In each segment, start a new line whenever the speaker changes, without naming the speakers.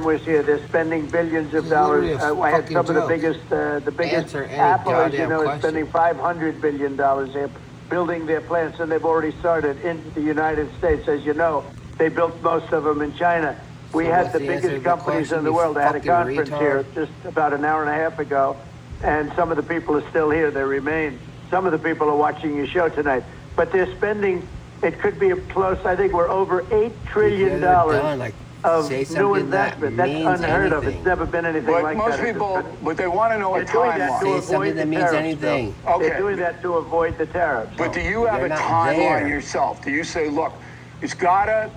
was here. They're spending billions of dollars. I had some of the biggest Apple, as you know, is spending $500 billion. They're building their plants, and they've already started in the United States. As you know, they built most of them in China. We had the biggest companies in the world. I had a conference here just about an hour and a half ago, and some of the people are still here. They remain. Some of the people are watching your show tonight. But they're spending, it could be close, I think we're over $8 trillion of new investment. That's unheard of. It's never been anything like that.
Most people, but they want to know a timeline.
Say something that means anything.
Okay.
They're doing that to avoid the tariffs.
But do you have a timeline yourself? Do you say, look, it's got to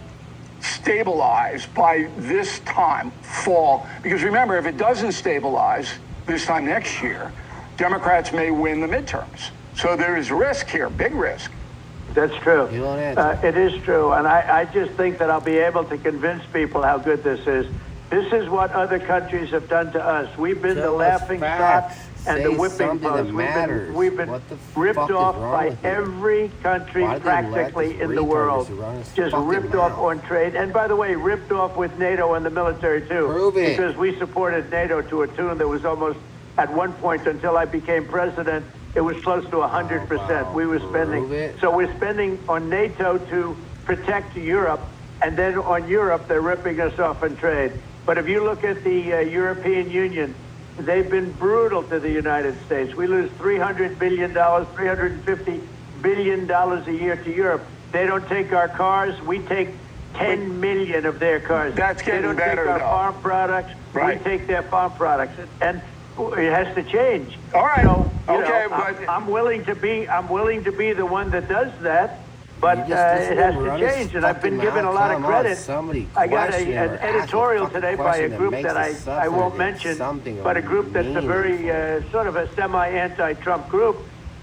stabilize by this time, fall? Because remember, if it doesn't stabilize this time next year, Democrats may win the midterms. So there is risk here, big risk.
That's true.
You won't answer.
It is true. And I just think that I'll be able to convince people how good this is. This is what other countries have done to us. We've been the laughing stock and the whipping post. We've been ripped off by every country practically in the world. Just ripped off on trade. And by the way, ripped off with NATO and the military too.
Prove it.
Because we supported NATO to a tune that was almost, at one point until I became president, it was close to 100%. We were spending. So we're spending on NATO to protect Europe, and then on Europe, they're ripping us off in trade. But if you look at the European Union, they've been brutal to the United States. We lose $300 billion, $350 billion a year to Europe. They don't take our cars. We take 10 million of their cars.
That's getting better,
They don't take our farm products.
Right.
We take their farm products. And it has to change.
All right.
So,
but
I'm willing to be the one that does that, but it has to change. And I've been given a lot of credit. I got an editorial today by a group that I won't mention, but a group that's a very sort of a semi-anti-Trump group,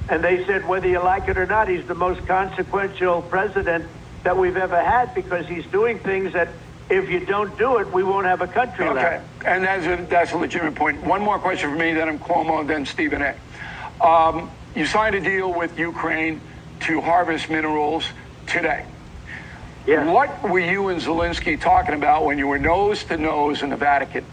and they said whether you like it or not, he's the most consequential president that we've ever had because he's doing things that, if you don't do it, we won't have a country left.
Okay, and that's a legitimate point. One more question for me, then I'm Cuomo, then Stephen A. You signed a deal with Ukraine to harvest minerals today.
Yes.
What were you and Zelensky talking about when you were nose to nose in the Vatican?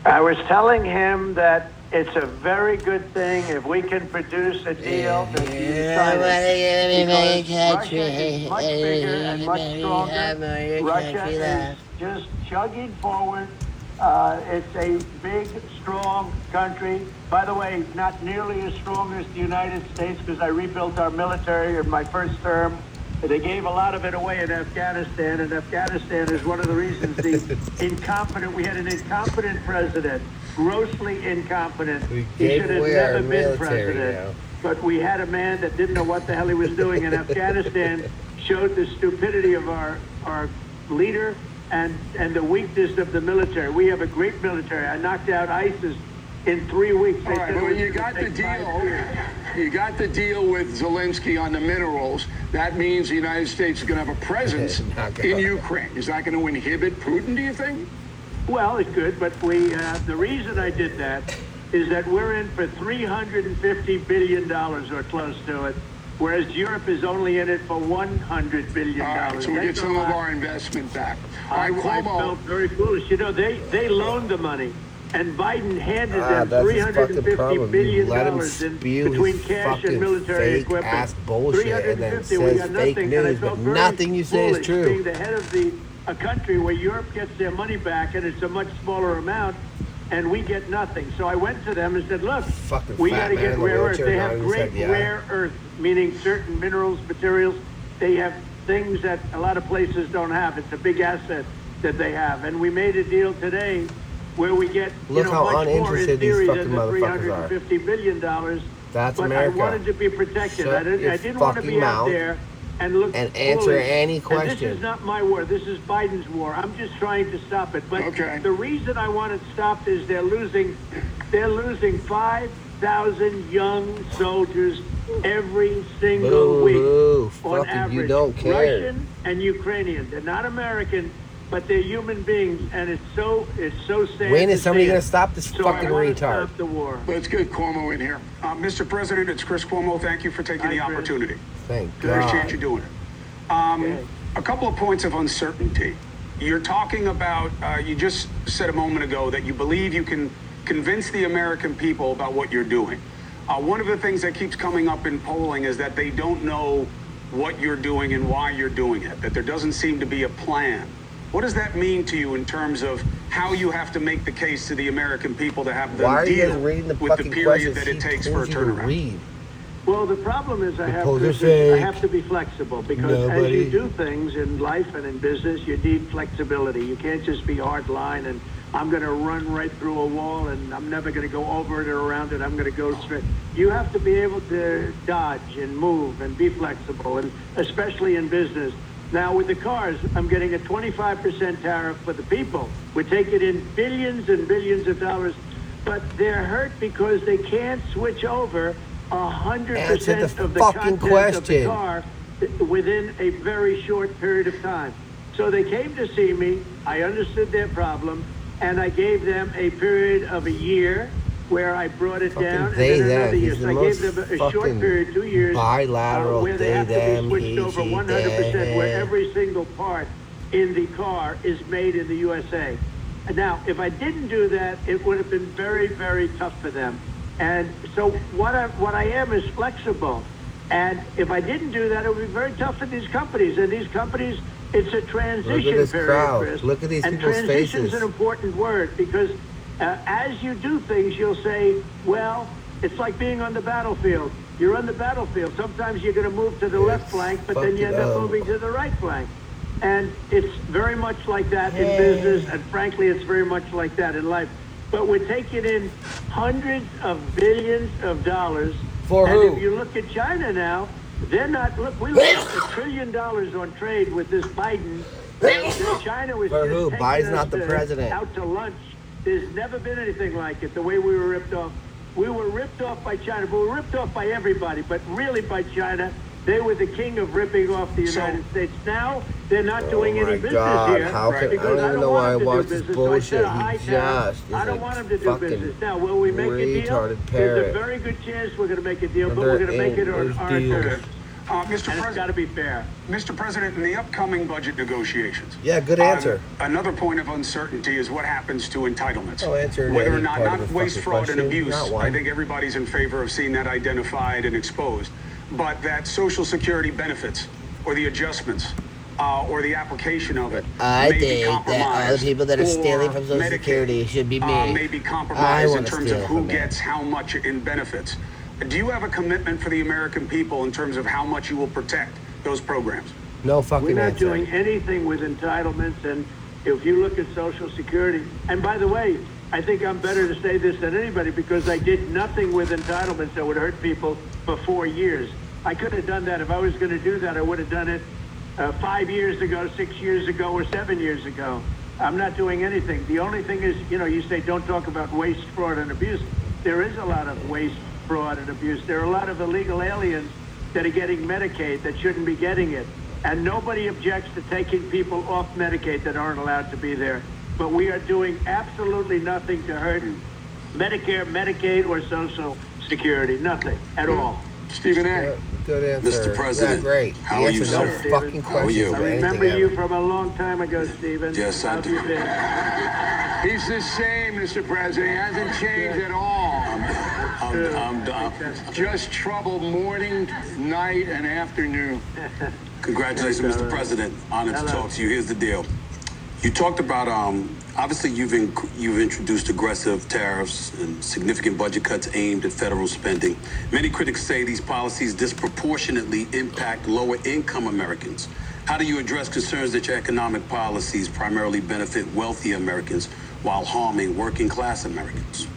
I was telling him that it's a very good thing if we can produce a deal that you sign it. Because Russia is much bigger and much stronger. Russia is just chugging forward. It's a big, strong country. By the way, not nearly as strong as the United States because I rebuilt our military in my first term. They gave a lot of it away in Afghanistan, and Afghanistan is one of the reasons we had an incompetent president, grossly incompetent. He should have never been president. But we had a man that didn't know what the hell he was doing, and Afghanistan showed the stupidity of our leader and the weakness of the military. We have a great military. I knocked out ISIS in 3 weeks.
All right, well, you got the deal. You got the deal with Zelensky on the minerals. That means the United States is going to have a presence in Ukraine. Is that going to inhibit Putin, do you think?
Well, it could, but the reason I did that is that we're in for $350 billion or close to it, whereas Europe is only in it for $100 billion.
All right, so we get some of our investment back.
I felt very foolish. You know, they loaned the money. And Biden handed them $350 billion in between cash and military equipment.
Bullshit, and then says fake news, but nothing you say is true.
Being the head of a country where Europe gets their money back and it's a much smaller amount, and we get nothing. So I went to them and said, look, we got to get rare earth. They have great rare earth, meaning certain minerals, materials. They have things that a lot of places don't have. It's a big asset that they have. And we made a deal today where we get
much more in theory than the
$350 billion.
That's
but
America.
I wanted to be protected.
Shut
I didn't want to be out there and look
and answer
foolish.
any question.
And this is not my war. This is Biden's war. I'm just trying to stop it. But the reason I want it stopped is they're losing 5,000 young soldiers every single week on average.
You don't care.
Russian and Ukrainian. They're not American. But they're human beings, and it's so sad.
When is somebody going to stop this fucking retard?
Stop the war.
Let's get Cuomo in here. Mr. President, it's Chris Cuomo. Thank you for taking the opportunity.
Thank God.
I appreciate you doing it. A couple of points of uncertainty.
You're talking about, you just said a moment ago that you believe you can convince the American people about what you're doing. One of the things that keeps coming up in polling is that they don't know what you're doing and why you're doing it, that there doesn't seem to be a plan. What does that mean to you in terms of how you have to make the case to the American people to have them deal with the period that it takes for a turnaround?
Well, the problem is I have to be flexible because as you do things in life and in business, you need flexibility. You can't just be hard line and I'm going to run right through a wall and I'm never going to go over it or around it. I'm going to go straight. You have to be able to dodge and move and be flexible, and especially in business. Now, with the cars, I'm getting a 25% tariff for the people. We're taking in billions and billions of dollars, but they're hurt because they can't switch over 100% of the content of the car within a very short period of time. So they came to see me. I understood their problem, and I gave them a period of a year where I brought it down, and then another year. So I gave them a short period, 2 years, where they have to be switched over 100%, where every single part in the car is made in the USA. And now, if I didn't do that, it would have been very, very tough for them. And so what I am is flexible. And if I didn't do that, it would be very tough for these companies. And these companies, it's a transition period, Chris.
Look at these people's faces.
And transition is an important word because as you do things, you'll say, well, it's like being on the battlefield. You're on the battlefield. Sometimes you're going to move to the left flank, but then you end up moving to the right flank. And it's very much like that in business, and frankly, it's very much like that in life. But we're taking in hundreds of billions of dollars.
For
and
who?
If you look at China now, they're not, look, we lost $1 trillion on trade with this Biden. China was
For who?
taking
Biden's
us
not the president.
Out to lunch. There's never been anything like it, the way we were ripped off. We were ripped off by China, but we were ripped off by everybody, but really by China. They were the king of ripping off the United States. Now, they're not doing any business here.
I don't even know why I watch this bullshit. I
don't want them to do business. Now, will we make a deal? There's a very good chance we're going to make a deal, but we're going to make it on our terms.
Mr. President,
it's got to be fair.
Mr. President, in the upcoming budget negotiations.
Yeah, good answer.
Another point of uncertainty is what happens to entitlements.
I'll answer
whether or not waste, fraud,
question.
and abuse. I think everybody's in favor of seeing that identified and exposed. But that Social Security benefits or the adjustments or the application of it
I
may
think
be compromised.
that all the people that are stealing from Social Security should be me.
May be compromised in terms of who gets how much in benefits. Do you have a commitment for the American people in terms of how much you will protect those programs?
No fucking
We're not
answer.
doing anything with entitlements, and if you look at Social Security, and by the way, I think I'm better to say this than anybody because I did nothing with entitlements that would hurt people for 4 years. I could have done that. If I was going to do that, I would have done it 5 years ago, 6 years ago, or 7 years ago. I'm not doing anything. The only thing is, you say don't talk about waste, fraud, and abuse. There is a lot of waste, fraud, and abuse. There are a lot of illegal aliens that are getting Medicaid that shouldn't be getting it. And nobody objects to taking people off Medicaid that aren't allowed to be there. But we are doing absolutely nothing to hurt Medicare, Medicaid, or Social Security. Nothing at all.
Stephen A.
Good answer.
Mr. President,
yeah, great.
how are you,
no
sir?
fucking
How are you?
I remember you from a long time ago, Stephen.
Yes, I
How have
do.
you been?
He's the same, Mr. President. He hasn't changed at all.
I'm
Just trouble morning, night, and afternoon.
Congratulations, Mr. President. Honored to talk to you. Here's the deal. You talked about, obviously you've introduced aggressive tariffs and significant budget cuts aimed at federal spending. Many critics say these policies disproportionately impact lower income Americans. How do you address concerns that your economic policies primarily benefit wealthy Americans while harming working class Americans?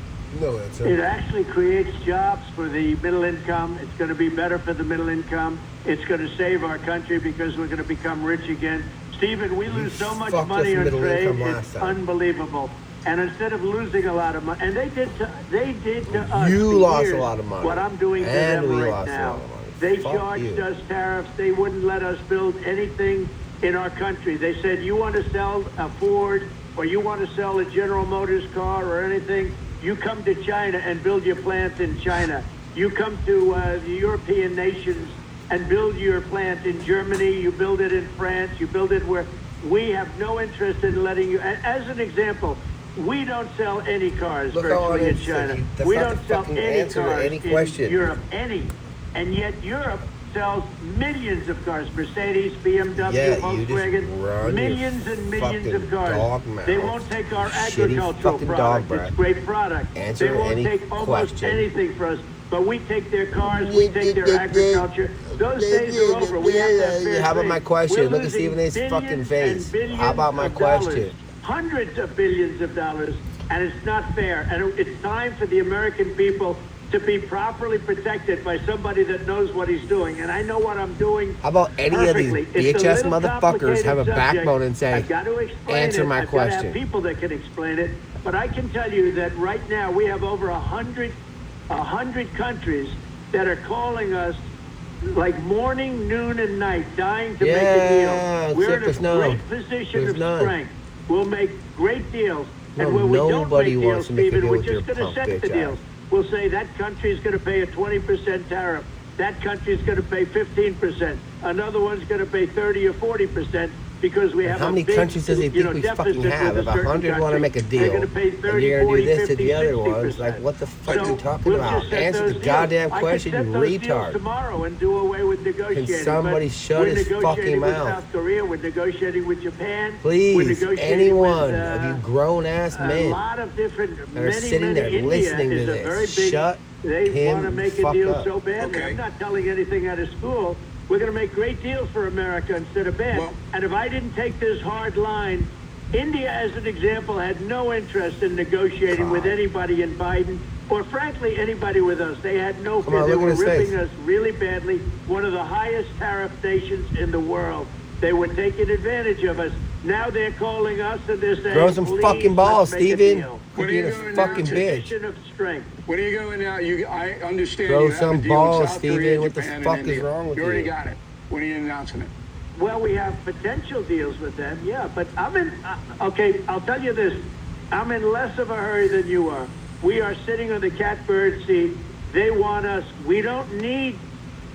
No answer.
It actually creates jobs for the middle income. It's going to be better for the middle income. It's going to save our country because we're going to become rich again. Stephen, we lose so much money on trade, it's unbelievable. And instead of losing a lot of money, and they did to us.
You lost a lot of money.
What I'm doing to them right now. They charged us tariffs. They wouldn't let us build anything in our country. They said, you want to sell a Ford or you want to sell a General Motors car or anything, you come to China and build your plant in China. You come to the European nations and build your plant in Germany, you build it in France, you build it where we have no interest in letting you. As an example, we don't sell any cars virtually in China. We don't sell any cars in Europe, and yet Europe sells millions of cars, Mercedes, BMW, Volkswagen, millions and millions of cars. They won't take our agricultural product. It's great product. They won't take almost anything for us. But we take their cars, we take their agriculture. Those days are over. We have that fair
How about
trade.
my question?
We're
Look at Stephen A's
losing
fucking
billions
face.
and
How about my
billions of
question?
dollars, hundreds of billions of dollars, and it's not fair. And it's time for the American people to be properly protected by somebody that knows what he's doing. And I know what I'm doing.
How about any
perfectly.
of these
It's a
BHS
little
motherfuckers have a
complicated
backbone
subject.
and say,
I've got to explain
answer
it.
my
I've got to have
question.
people that can explain it. But I can tell you that right now we have over 100 countries that are calling us like morning, noon, and night, dying to make a deal. We're in a great position of strength. We'll make great deals. And when we don't make deals, Stephen, we're just going to set the deals. We'll say that country is going to pay a 20% tariff. That country is going to pay 15%. Another one's going to pay 30 or 40%. Because we have
how many countries does he think we fucking have? If 100 want to make a deal, and you're going to do this to the other ones, like what the fuck are you talking about? Answer the goddamn question, you retard.
Tomorrow and do away with negotiating.
Can somebody shut his fucking mouth?
We're negotiating with South Korea. We're negotiating with Japan.
Please, any one of you grown-ass men
a lot of different,
that are sitting there listening to this, shut
they want to
him
make a
fuck
deal
up.
so badly.
Okay.
I'm not telling anything out of school. We're going to make great deals for America instead of bad.
Well,
and if I didn't take this hard line, India, as an example, had no interest in negotiating with anybody in Biden, or frankly, anybody with us. They had no fear. They were ripping us really badly. One of the highest tariff nations in the world. They were taking advantage of us. Now they're calling us and they're saying,
grow some fucking balls, Steven.
What are
Being
you
a
doing
fucking
now?
bitch.
Position of strength.
What are you going now? I understand
Grow
you have
some
a deal
balls,
with South Korea,
Steven. What the
Japan,
fuck
and
is
India.
wrong with
You already
you?
got it. When are you announcing it?
Well, we have potential deals with them, yeah. But I'm in, okay, I'll tell you this. I'm in less of a hurry than you are. We are sitting on the catbird seat. They want us. We don't need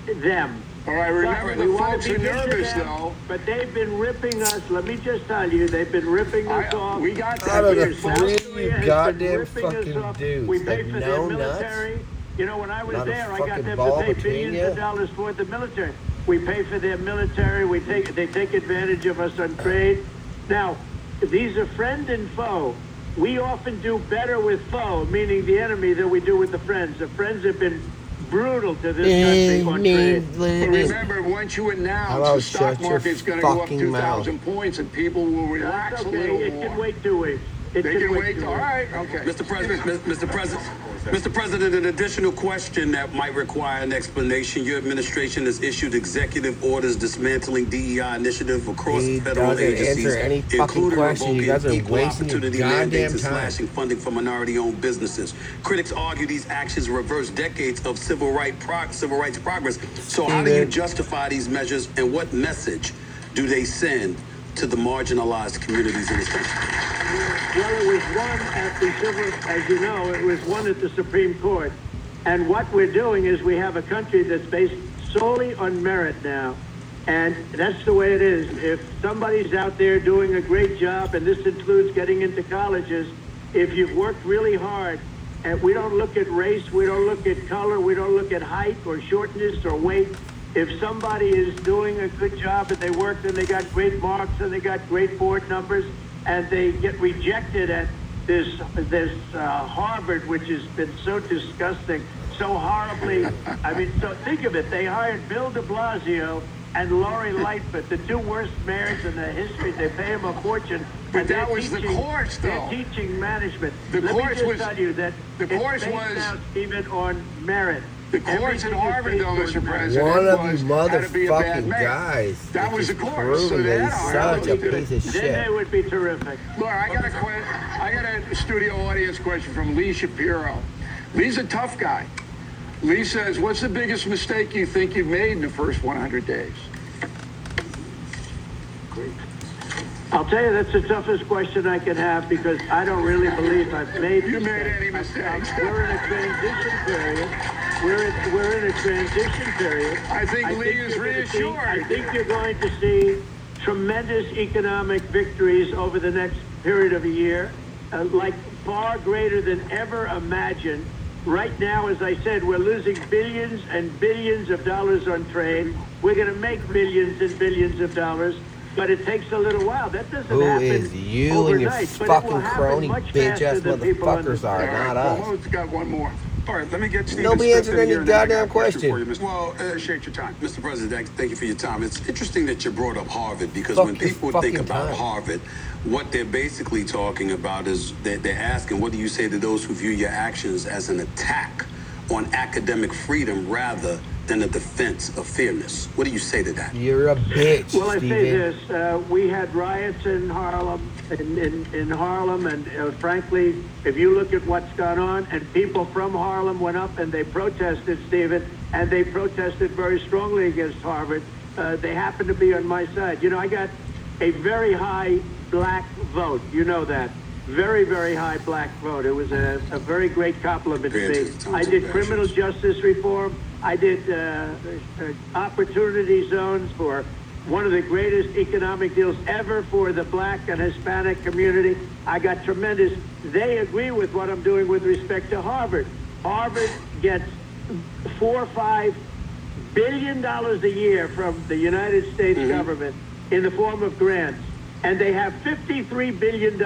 them.
All right, remember
We
the
want
folks
to
are
be good to
nervous,
them,
though.
but they've been ripping us. Let me just tell you, they've been ripping us off.
We got
Out
that.
of the
Here's
South
three
Korea has
goddamn
been ripping us
fucking
off.
dudes
We pay
that
for
know
their
nuts.
military. You know, when I was
Not a
there, I got
fucking
them
ball
to pay
between
billions
you.
of dollars for the military. We pay for their military. They take advantage of us on trade. Now, these are friend and foe. We often do better with foe, meaning the enemy, than we do with the friends. The friends have been brutal to this country on trade.
But remember, once you
How
announce
about
the stock
shut your
market's going to go up
fucking
2,000 points and people will relax
That's
a
okay.
little
It
more.
can wait 2 weeks.
They can wait.
2
All
weeks.
right. Okay.
Mr. President, an additional question that might require an explanation. Your administration has issued executive orders dismantling DEI initiative across
He
federal
doesn't
agencies,
answer any fucking
including
question. You guys are
revoking equal
wasting your
opportunity
goddamn
mandates and
time.
slashing funding for minority-owned businesses. Critics argue these actions reverse decades of civil rights progress. So how do you justify these measures, and what message do they send to the marginalized communities in this country?
Well, it was won at the civil, as you know, it was won at the Supreme Court. And what we're doing is we have a country that's based solely on merit now. And that's the way it is. If somebody's out there doing a great job, and this includes getting into colleges, if you've worked really hard, and we don't look at race, we don't look at color, we don't look at height or shortness or weight. If somebody is doing a good job and they worked and they got great marks and they got great board numbers, and they get rejected at this Harvard, which has been so disgusting, so horribly. I mean, so think of it. They hired Bill de Blasio and Lori Lightfoot, the two worst mayors in the history. They pay them a fortune.
But that was the course, though.
They're teaching management.
The
Let
course
me just
was-
tell you that
the course
it's based
was-
now even on merit.
The course at
Everything is
Harvard,
based
though,
on
Mr.
merit.
President,
One of
was
you
how to be a bad
motherfucking
mayor.
guys.
That was the course. So
Proven
they
that
had
he's
Harvard.
such a piece of
Then they
shit.
would be terrific.
Look, I got a studio audience question from Lee Shapiro. Lee's a tough guy. Lee says, what's the biggest mistake you think you've made in the first 100 days?
I'll tell you, that's the toughest question I can have, because I don't really believe I've made
You made
mistakes.
any mistakes?
We're in a transition period. We're in a transition period.
I think Lee is
you're gonna see-
reassured.
I think you're going to see tremendous economic victories over the next period of a year, like far greater than ever imagined. Right now, as I said, we're losing billions and billions of dollars on trade. We're going to make billions and billions of dollars, but it takes a little while. That doesn't happen overnight.
Who is you and your fucking crony bitch-ass motherfuckers are, not us.
Well, got one more.
All right, let me get Stephen
Nobody
Smith
answered
in
any
here, and then I got a
goddamn question.
for you, Mr. Well, appreciate your time.
Mr. President, thank you for your time. It's interesting that you brought up Harvard because
Fuck
when
your
people
fucking
think about
time.
Harvard, what they're basically talking about is they're asking, what do you say to those who view your actions as an attack on academic freedom rather than a defense of fairness? What do you say to that?
You're a bitch,
Well, I say
Steven.
this: we had riots in Harlem, in Harlem, and frankly, if you look at what's gone on, and people from Harlem went up and they protested, Stephen, and they protested very strongly against Harvard. They happened to be on my side. You know, I got a very high black vote. You know that. Very, very high black vote. It was a very great compliment to me. I did criminal justice reform. I did opportunity zones for one of the greatest economic deals ever for the black and Hispanic community. I got tremendous. They agree with what I'm doing with respect to Harvard. Harvard gets $4 or $5 billion a year from the United States government in the form of grants, and they have $53 billion,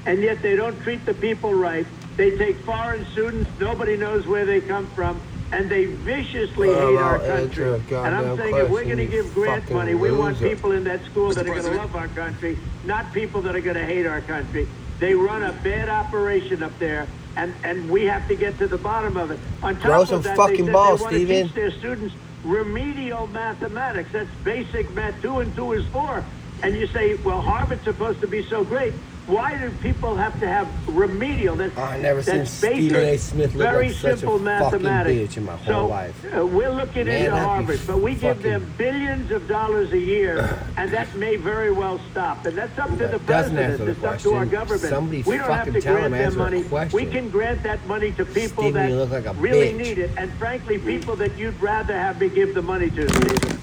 and yet they don't treat the people right. They take foreign students, nobody knows where they come from, and they viciously hate our country. And I'm saying if we're going to give grant money, we want people in that school that are going to love our country, not people that are going to hate our country. They run a bad operation up there, and we have to get to the bottom of it. On top
Throw some
of that,
fucking
they
balls,
want to
Steven.
teach their students remedial mathematics. That's basic math. 2 and 2 is 4. And you say, well, Harvard's supposed to be so great. Why do people have to have remedial?
I never seen
that's
Stephen A. Smith look
very
like such a
simple
fucking
mathematics.
bitch in my whole life.
We're looking
Man,
into
that'd be
Harvard, but we give
fucking-
them billions of dollars a year, and that may very well stop. And that's up to the
Doesn't
president.
answer the
It's up to our
question.
government.
Somebody
we don't have
fucking
to
tell
grant
him
them
answer a
money.
question.
We can grant that money to people
Steven,
that
you look like a
really
bitch.
need it, and frankly, people that you'd rather have me give the money to.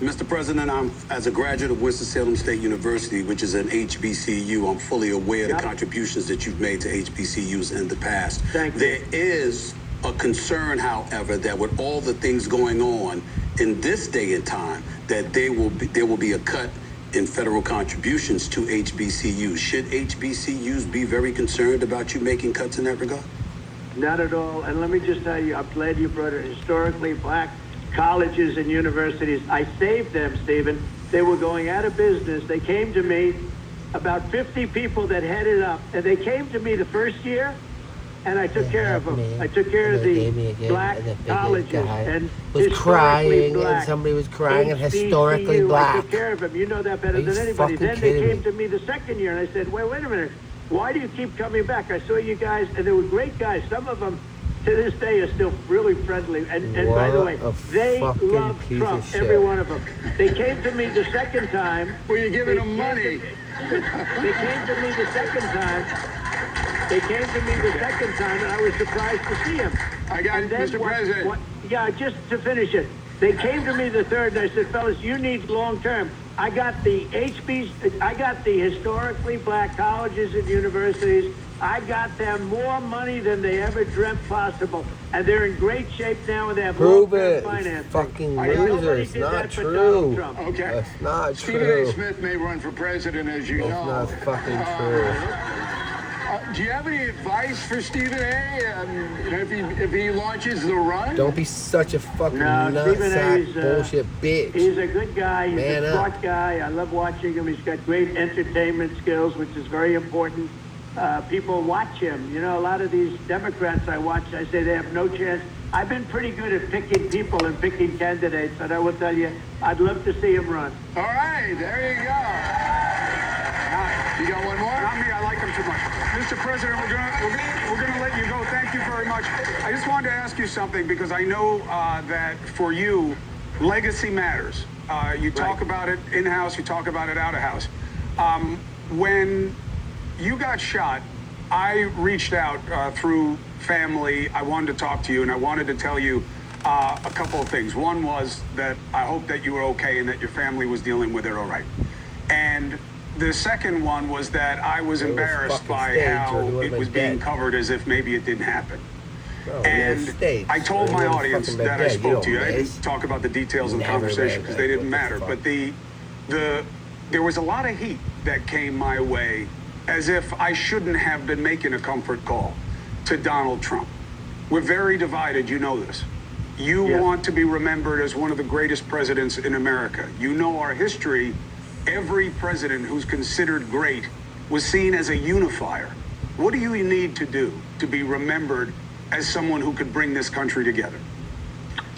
Mr. President, as a graduate of Winston-Salem State University, which is an HBCU, I'm fully aware of the contributions that you've made to HBCUs in the past.
Thank you.
There is a concern, however, that with all the things going on in this day and time, that there will be a cut in federal contributions to HBCUs. Should HBCUs be very concerned about you making cuts in that regard?
Not at all. And let me just tell you, I'm glad you brought it. Historically black colleges and universities, I saved them, Stephen. They were going out of business. They came to me, about 50 people that headed up, and they came to me the first year, and I took care of them. I took care of the black colleges and
was
historically
crying,
black.
and somebody was crying, and
HBCU,
historically
I
black.
took care of them. You know that better
Are you
than anybody.
fucking
Then they
kidding
came
me?
to me the second year, and I said, wait a minute. Why do you keep coming back? I saw you guys, and they were great guys. Some of them, to this day, are still really friendly. And by the way,
What a
they
fucking
love
piece
Trump,
of shit.
every one of them. They came to me the second time.
Well, you're giving them money.
They came to me the second time. They came to me the second time, and I was surprised to see him.
I got it, Mr. President.
Yeah, just to finish it. They came to me the third, and I said, fellas, you need long term. I got the I got the historically black colleges and universities. I got them more money than they ever dreamt possible. And they're in great shape now, and they have
Prove
long-term
it.
financing.
Fucking
And
loser.
nobody
It's
did
not
that but Donald
true.
Trump.
Okay.
That's not
Stephen A.
true.
Smith may run for president, as you
That's
know.
not fucking true.
Do you have any advice for Stephen A? You know, if he launches the run?
Don't be such a fucking
No, Stephen A.
nutsack
is,
bullshit bitch.
He's a good guy. He's
Man
a
up.
smart guy. I love watching him. He's got great entertainment skills, which is very important. People watch him. You know, a lot of these Democrats I watch, I say they have no chance. I've been pretty good at picking people and picking candidates, and I will tell you, I'd love to see him run.
All right, there you go. You got one more?
Not me. I like him too much. Mr. President, we're gonna let you go. Thank you very much. I just wanted to ask you something because I know that for you, legacy matters. You talk about it in-house. You talk about it out-of-house. When you got shot, I reached out through family. I wanted to talk to you, and I wanted to tell you a couple of things. One was that I hope that you were okay and that your family was dealing with it all right. And And the second one was that I was embarrassed by
staged, or
how
he would've
it
been
was being
dead.
covered as if maybe it didn't happen.
Bro, it was
And
staged,
I
or
told
he
my
would've
audience
fucking been
that I
dead. You
spoke to you.
don't
I
miss.
didn't talk about the details of the
Never
conversation
been
because
dead.
they didn't
What the
matter.
fuck?
But there was a lot of heat that came my way as if I shouldn't have been making a comfort call to Donald Trump. We're very divided, you know this. You
Yeah.
want to be remembered as one of the greatest presidents in America. You know our history. Every president who's considered great was seen as a unifier. What do you need to do to be remembered as someone who could bring this country together?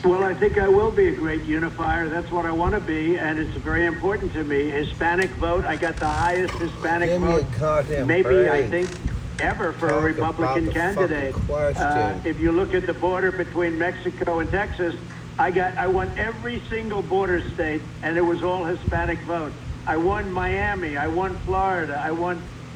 Well, I think I will be a great unifier. That's what I want to be, and it's very important to me. Hispanic vote, I got the highest Hispanic
Give me a
vote,
goddamn
maybe I
break.
think ever for
Talk
a
about
Republican
the
candidate.
fucking question.
If you look at the border between Mexico and Texas, I won every single border state, and it was all Hispanic vote. I won Miami. I won Florida.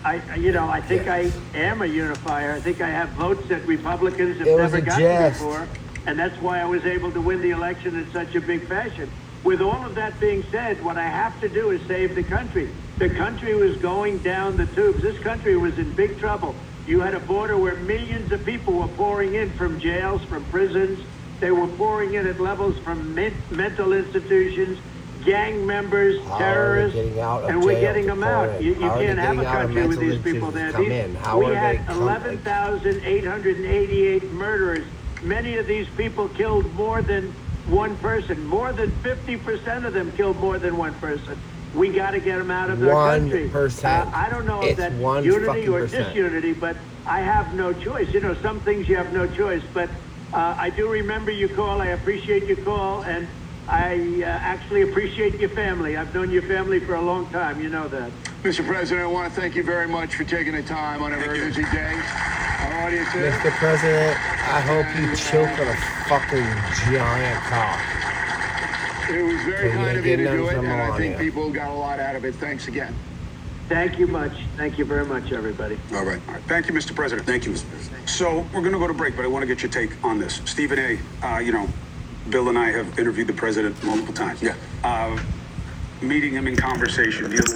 I think I am a unifier. I think I have votes that Republicans have
It was
never
a
gotten
jest.
before. And that's why I was able to win the election in such a big fashion. With all of that being said, what I have to do is save the country. The country was going down the tubes. This country was in big trouble. You had a border where millions of people were pouring in from jails, from prisons. They were pouring in at levels from mental institutions, gang members,
How are they
terrorists,
getting out of
and we're
jail
getting
to
them
pour
out.
in?
You
How are they
can't have a
getting out of
country with
mental
these people there.
institutions to come in? How
We
are
had
they come-
11,888 murderers. Many of these people killed more than one person. More than 50% of them killed more than one person. We got to get them out of their country.
1%.
I don't know
It's
if that's
1
unity
fucking
or
percent.
disunity, but I have no choice. You know, some things you have no choice. But I do remember your call. I appreciate your call, and I actually appreciate your family. I've known your family for a long time. You know that.
Mr. President, I want to thank you very much for taking the time on a very busy day. Our audience is.
Mr. President, I hope you choke on a fucking giant cock.
It was very
So
kind
you
of you to
get
do it,
none
and
from
I think
Melania.
people got a lot out of it. Thanks again.
Thank you much. Thank you very much, everybody.
All right.
All right. Thank you, Mr. President.
Thank you, Mr. President.
So we're going to go to break, but I want to get your take on this. Stephen A., Bill and I have interviewed the president multiple times.
Yeah.
Meeting him in conversation, dealing